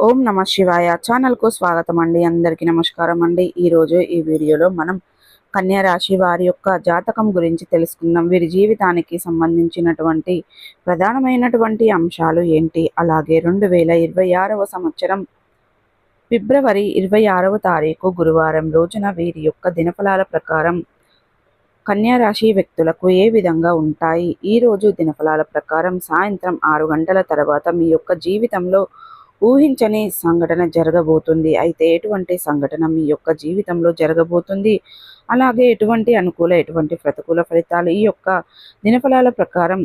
ఓం నమ శివాయ ఛానల్కు స్వాగతం అండి. అందరికీ నమస్కారం అండి. ఈరోజు ఈ వీడియోలో మనం కన్యా రాశి వారి యొక్క జాతకం గురించి తెలుసుకుందాం. వీరి జీవితానికి సంబంధించినటువంటి ప్రధానమైనటువంటి అంశాలు ఏంటి, అలాగే 2026వ సంవత్సరం ఫిబ్రవరి 26వ తారీఖు గురువారం రోజున వీరి యొక్క దినఫలాల ప్రకారం కన్యా రాశి వ్యక్తులకు ఏ విధంగా ఉంటాయి. ఈరోజు దినఫలాల ప్రకారం సాయంత్రం 6 గంటల తర్వాత మీ యొక్క జీవితంలో ఊహించని సంఘటన జరగబోతుంది. అయితే ఎటువంటి సంఘటన మీ యొక్క జీవితంలో జరగబోతుంది, అలాగే ఎటువంటి అనుకూల ఎటువంటి ప్రతికూల ఫలితాలు ఈ యొక్క దినఫలాల ప్రకారం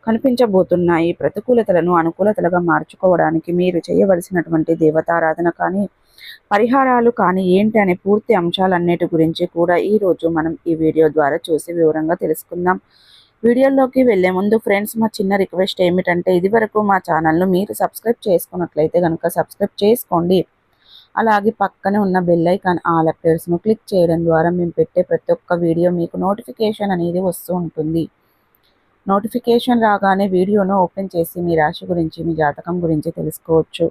కనిపించబోతున్నాయి. ప్రతికూలతలను అనుకూలతలుగా మార్చుకోవడానికి మీరు చేయవలసినటువంటి దేవతారాధన కానీ పరిహారాలు కానీ ఏంటి అనే పూర్తి అంశాలన్నిటి గురించి కూడా ఈరోజు మనం ఈ వీడియో ద్వారా చూసి వివరంగా తెలుసుకుందాం. వీడియోలోకి వెళ్లే ముందు ఫ్రెండ్స్, మా చిన్న రిక్వెస్ట్ ఏమిటంటే ఇదివరకు మా ఛానల్ను మీరు సబ్స్క్రైబ్ చేసుకున్నట్లయితే కనుక సబ్స్క్రైబ్ చేసుకోండి. అలాగే పక్కనే ఉన్న బెల్ ఐకాన్ ఆల్ అప్డేట్స్ను క్లిక్ చేయడం ద్వారా మేము పెట్టే ప్రతి ఒక్క వీడియో మీకు నోటిఫికేషన్ అనేది వస్తూ ఉంటుంది. నోటిఫికేషన్ రాగానే వీడియోను ఓపెన్ చేసి మీ రాశి గురించి మీ జాతకం గురించి తెలుసుకోవచ్చు.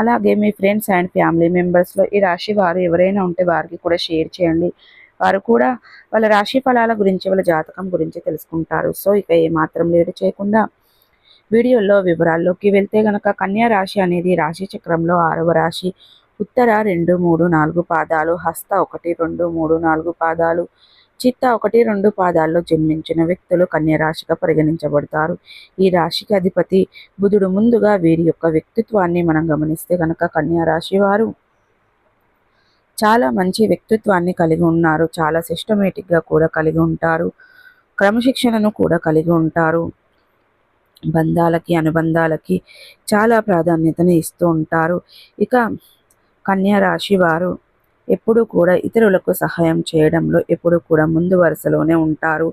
అలాగే మీ ఫ్రెండ్స్ అండ్ ఫ్యామిలీ మెంబర్స్లో ఈ రాశి వారు ఎవరైనా ఉంటే వారికి కూడా షేర్ చేయండి. వారు కూడా వాళ్ళ రాశి ఫలాల గురించి వాళ్ళ జాతకం గురించి తెలుసుకుంటారు. సో ఇక ఏమాత్రం లేట్ చేయకుండా వీడియోలో వివరాల్లోకి వెళ్తే గనక కన్యా రాశి అనేది రాశి చక్రంలో 6వ రాశి. ఉత్తర 2, 3, 4 పాదాలు, హస్త 1, 2, 3, 4 పాదాలు, చిత్త 1, 2 పాదాల్లో జన్మించిన వ్యక్తులు కన్యా రాశిగా పరిగణించబడతారు. ఈ రాశికి అధిపతి బుధుడు. ముందుగా వీరి యొక్క వ్యక్తిత్వాన్ని మనం గమనిస్తే కనుక కన్యా రాశి వారు చాలా మంచి వ్యక్తిత్వాన్ని కలిగి ఉన్నారు. చాలా సిస్టమేటిక్గా కూడా కలిగి ఉంటారు. క్రమశిక్షణను కూడా కలిగి ఉంటారు. బంధాలకి అనుబంధాలకి చాలా ప్రాధాన్యతను ఇస్తూ ఉంటారు. ఇక కన్యా రాశి వారు ఎప్పుడూ కూడా ఇతరులకు సహాయం చేయడంలో ఎప్పుడూ కూడా ముందు వరుసలోనే ఉంటారు.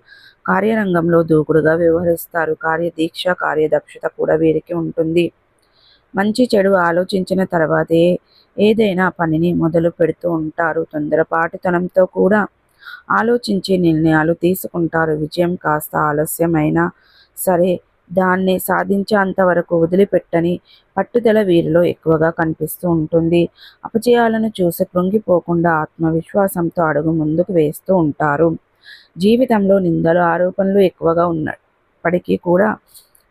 కార్యరంగంలో దూకుడుగా వ్యవహరిస్తారు. కార్యదీక్ష కార్యదక్షత కూడా వీరికి ఉంటుంది. మంచి చెడు ఆలోచించిన తర్వాతే ఏదైనా పనిని మొదలు పెడుతూ ఉంటారు. తొందరపాటుతనంతో కూడా ఆలోచించి నిర్ణయాలు తీసుకుంటారు. విజయం కాస్త ఆలస్యమైనా సరే దాన్ని సాధించేంత వరకు వదిలిపెట్టని పట్టుదల వీరిలో ఎక్కువగా కనిపిస్తూ ఉంటుంది. అపజయాలను చూసి కృంగిపోకుండా ఆత్మవిశ్వాసంతో అడుగు ముందుకు వేస్తూ ఉంటారు. జీవితంలో నిందలు ఆరోపణలు ఎక్కువగా ఉన్నప్పటికీ కూడా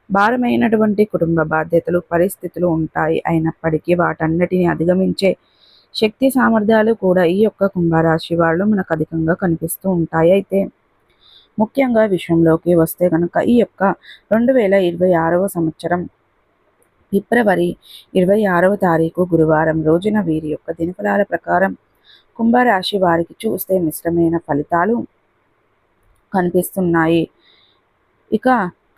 భారమైనటువంటి కుటుంబ బాధ్యతలు పరిస్థితులు ఉంటాయి. అయినప్పటికీ వాటన్నిటిని అధిగమించే శక్తి సామర్థ్యాలు కూడా ఈ యొక్క కుంభరాశి వాళ్ళు మనకు అధికంగా కనిపిస్తూ ఉంటాయి. అయితే ముఖ్యంగా విషయంలోకి వస్తే కనుక ఈ యొక్క 2026వ సంవత్సరం ఫిబ్రవరి 26వ తారీఖు గురువారం రోజున వీరి యొక్క దినఫలాల ప్రకారం కుంభరాశి వారికి చూస్తే మిశ్రమైన ఫలితాలు కనిపిస్తున్నాయి. ఇక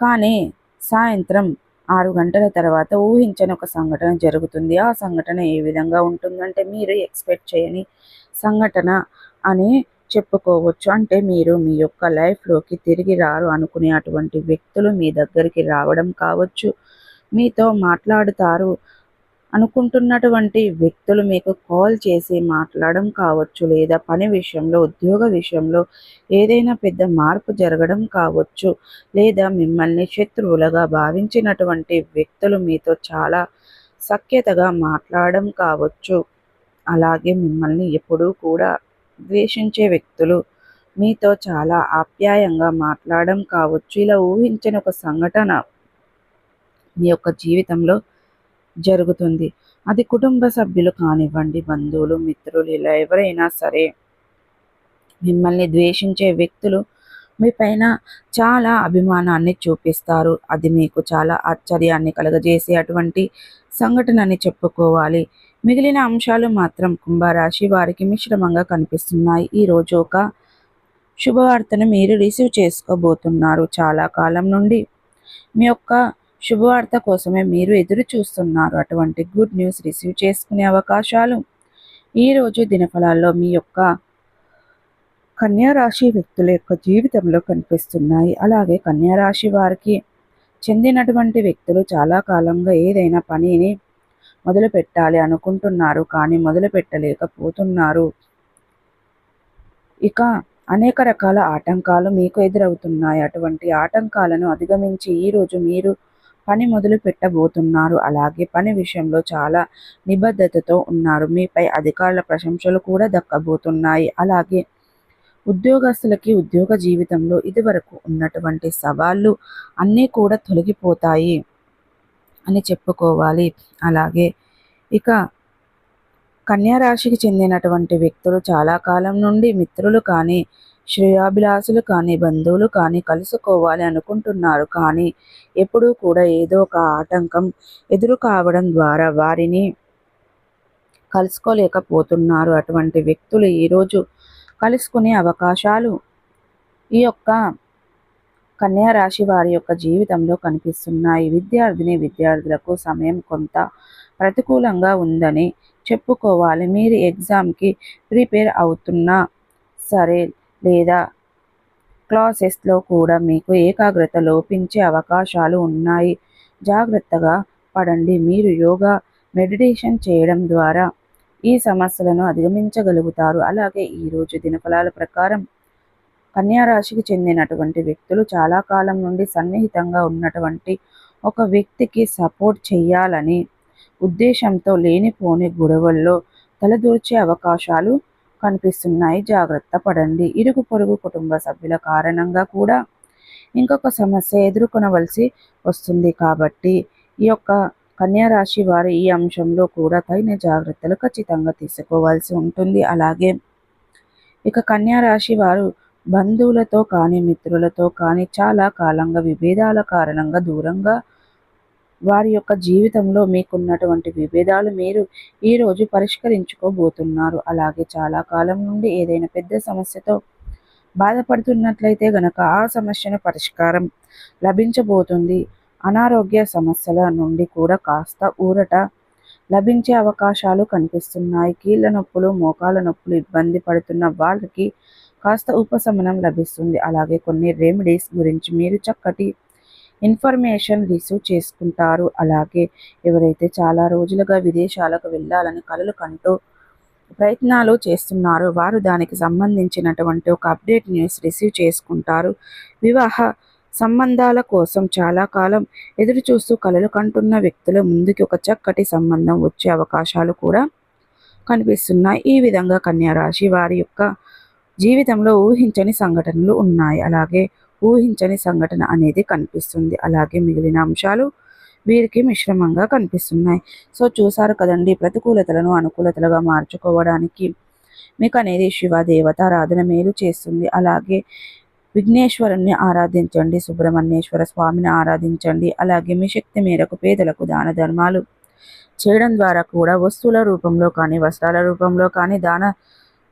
కానీ సాయంత్రం 6 గంటల తర్వాత ఊహించని ఒక సంఘటన జరుగుతుంది. ఆ సంఘటన ఏ విధంగా ఉంటుందంటే మీరు ఎక్స్పెక్ట్ చేయని సంఘటన అని చెప్పుకోవచ్చు. అంటే మీరు మీ యొక్క లైఫ్లోకి తిరిగి రారు అనుకునే అటువంటి వ్యక్తులు మీ దగ్గరికి రావడం కావచ్చు, మీతో మాట్లాడుతారు అనుకుంటున్నటువంటి వ్యక్తులు మీకు కాల్ చేసి మాట్లాడడం కావచ్చు, లేదా పని విషయంలో ఉద్యోగ విషయంలో ఏదైనా పెద్ద మార్పు జరగడం కావచ్చు, లేదా మిమ్మల్ని శత్రువులుగా భావించినటువంటి వ్యక్తులు మీతో చాలా సఖ్యతగా మాట్లాడడం కావచ్చు, అలాగే మిమ్మల్ని ఎప్పుడూ కూడా ద్వేషించే వ్యక్తులు మీతో చాలా ఆప్యాయంగా మాట్లాడడం కావచ్చు. ఇలా ఊహించని ఒక సంఘటన మీ యొక్క జీవితంలో జరుగుతుంది. అది కుటుంబ సభ్యులు కానివ్వండి, బంధువులు, మిత్రులు, ఇలా ఎవరైనా సరే మిమ్మల్ని ద్వేషించే వ్యక్తులు మీ పైన చాలా అభిమానాన్ని చూపిస్తారు. అది మీకు చాలా ఆశ్చర్యాన్ని కలుగజేసే అటువంటి సంఘటన అని చెప్పుకోవాలి. మిగిలిన అంశాలు మాత్రం కుంభరాశి వారికి మిశ్రమంగా కనిపిస్తున్నాయి. ఈరోజు ఒక శుభవార్తను మీరు రిసీవ్ చేసుకోబోతున్నారు. చాలా కాలం నుండి మీ యొక్క శుభవార్త కోసమే మీరు ఎదురు చూస్తున్నారు. అటువంటి గుడ్ న్యూస్ రిసీవ్ చేసుకునే అవకాశాలు ఈరోజు దినఫలాల్లో మీ యొక్క కన్యా రాశి వ్యక్తుల యొక్క జీవితంలో కనిపిస్తున్నాయి. అలాగే కన్యా రాశి వారికి చెందినటువంటి వ్యక్తులు చాలా కాలంగా ఏదైనా పనిని మొదలు పెట్టాలి అనుకుంటున్నారు, కానీ మొదలు పెట్టలేకపోతున్నారు. ఇక అనేక రకాల ఆటంకాలు మీకు ఎదురవుతున్నాయి. అటువంటి ఆటంకాలను అధిగమించి ఈరోజు మీరు పని మొదలు పెట్టబోతున్నారు. అలాగే పని విషయంలో చాలా నిబద్ధతతో ఉన్నారు. మీపై అధికారుల ప్రశంసలు కూడా దక్కబోతున్నాయి. అలాగే ఉద్యోగస్తులకి ఉద్యోగ జీవితంలో ఇదివరకు ఉన్నటువంటి సవాళ్ళు అన్నీ కూడా తొలగిపోతాయి అని చెప్పుకోవాలి. అలాగే ఇక కన్యా రాశికి చెందినటువంటి వ్యక్తులు చాలా కాలం నుండి మిత్రులు కానీ, శ్రేయోభిలాషులు కానీ, బంధువులు కానీ కలుసుకోవాలి అనుకుంటున్నారు. కానీ ఎప్పుడూ కూడా ఏదో ఒక ఆటంకం ఎదురు కావడం ద్వారా వారిని కలుసుకోలేకపోతున్నారు. అటువంటి వ్యక్తులు ఈరోజు కలుసుకునే అవకాశాలు ఈ యొక్క కన్యా రాశి వారి యొక్క జీవితంలో కనిపిస్తున్నాయి. విద్యార్థులకు సమయం కొంత ప్రతికూలంగా ఉందని చెప్పుకోవాలి. మీరు ఎగ్జామ్కి ప్రిపేర్ అవుతున్నా సరే లేదా క్లాసెస్లో కూడా మీకు ఏకాగ్రత లోపించే అవకాశాలు ఉన్నాయి. జాగ్రత్తగా పడండి. మీరు యోగా, మెడిటేషన్ చేయడం ద్వారా ఈ సమస్యలను అధిగమించగలుగుతారు. అలాగే ఈరోజు దినఫలాల ప్రకారం కన్యా రాశికి చెందినటువంటి వ్యక్తులు చాలా కాలం నుండి సన్నిహితంగా ఉన్నటువంటి ఒక వ్యక్తికి సపోర్ట్ చేయాలని ఉద్దేశంతో లేనిపోని గొడవల్లో తలదూర్చే అవకాశాలు కనిపిస్తున్నాయి. జాగ్రత్త పడండి. ఇరుగు పొరుగు కుటుంబ సభ్యుల కారణంగా కూడా ఇంకొక సమస్య ఎదుర్కొనవలసి వస్తుంది. కాబట్టి ఈ యొక్క కన్యా రాశి వారు ఈ అంశంలో కూడా తగిన జాగ్రత్తలు ఖచ్చితంగా తీసుకోవాల్సి ఉంటుంది. అలాగే ఇక కన్యా రాశి వారు బంధువులతో కానీ, మిత్రులతో కానీ చాలా కాలంగా విభేదాల కారణంగా దూరంగా వారి యొక్క జీవితంలో మీకున్నటువంటి విభేదాలు మీరు ఈరోజు పరిష్కరించుకోబోతున్నారు. అలాగే చాలా కాలం నుండి ఏదైనా పెద్ద సమస్యతో బాధపడుతున్నట్లయితే గనక ఆ సమస్యను పరిష్కారం లభించబోతుంది. అనారోగ్య సమస్యల నుండి కూడా కాస్త ఊరట లభించే అవకాశాలు కనిపిస్తున్నాయి. కీళ్ళ నొప్పులు, మోకాల నొప్పులు ఇబ్బంది పడుతున్న వాళ్ళకి కాస్త ఉపశమనం లభిస్తుంది. అలాగే కొన్ని రెమెడీస్ గురించి మీరు చక్కటి ఇన్ఫర్మేషన్ రిసీవ్ చేసుకుంటారు. అలాగే ఎవరైతే చాలా రోజులుగా విదేశాలకు వెళ్ళాలని కలలు కంటూ ప్రయత్నాలు చేస్తున్నారో వారు దానికి సంబంధించినటువంటి ఒక అప్డేట్ న్యూస్ రిసీవ్ చేసుకుంటారు. వివాహ సంబంధాల కోసం చాలా కాలం ఎదురు చూస్తూ కలలు కంటున్న వ్యక్తుల ముందుకి ఒక చక్కటి సంబంధం వచ్చే అవకాశాలు కూడా కనిపిస్తున్నాయి. ఈ విధంగా కన్యా రాశి వారి యొక్క జీవితంలో ఊహించని సంఘటనలు ఉన్నాయి. అలాగే ఊహించని సంఘటన అనేది కనిపిస్తుంది. అలాగే మిగిలిన అంశాలు వీరికి మిశ్రమంగా కనిపిస్తున్నాయి. సో చూసారు కదండి, ప్రతికూలతలను అనుకూలతలుగా మార్చుకోవడానికి మీకు అనేది శివ దేవతారాధన మేలు చేస్తుంది. అలాగే విఘ్నేశ్వరుణ్ణి ఆరాధించండి, సుబ్రహ్మణ్యేశ్వర స్వామిని ఆరాధించండి. అలాగే మీ శక్తి మేరకు పేదలకు దాన ధర్మాలు చేయడం ద్వారా కూడా వస్తువుల రూపంలో కానీ, వస్త్రాల రూపంలో కానీ,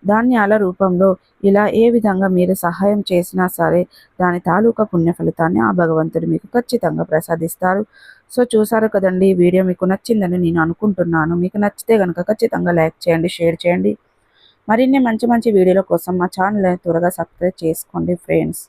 ధాన్యాల రూపంలో ఇలా ఏ విధంగా మీరు సహాయం చేసినా సరే దాని తాలూకా పుణ్య ఫలితాన్ని ఆ భగవంతుడు మీకు ఖచ్చితంగా ప్రసాదిస్తారు. సో చూసారు కదండి, ఈ వీడియో మీకు నచ్చిందని నేను అనుకుంటున్నాను. మీకు నచ్చితే కనుక ఖచ్చితంగా లైక్ చేయండి, షేర్ చేయండి. మరిన్ని మంచి మంచి వీడియోల కోసం మా ఛానల్ని త్వరగా సబ్స్క్రైబ్ చేసుకోండి ఫ్రెండ్స్.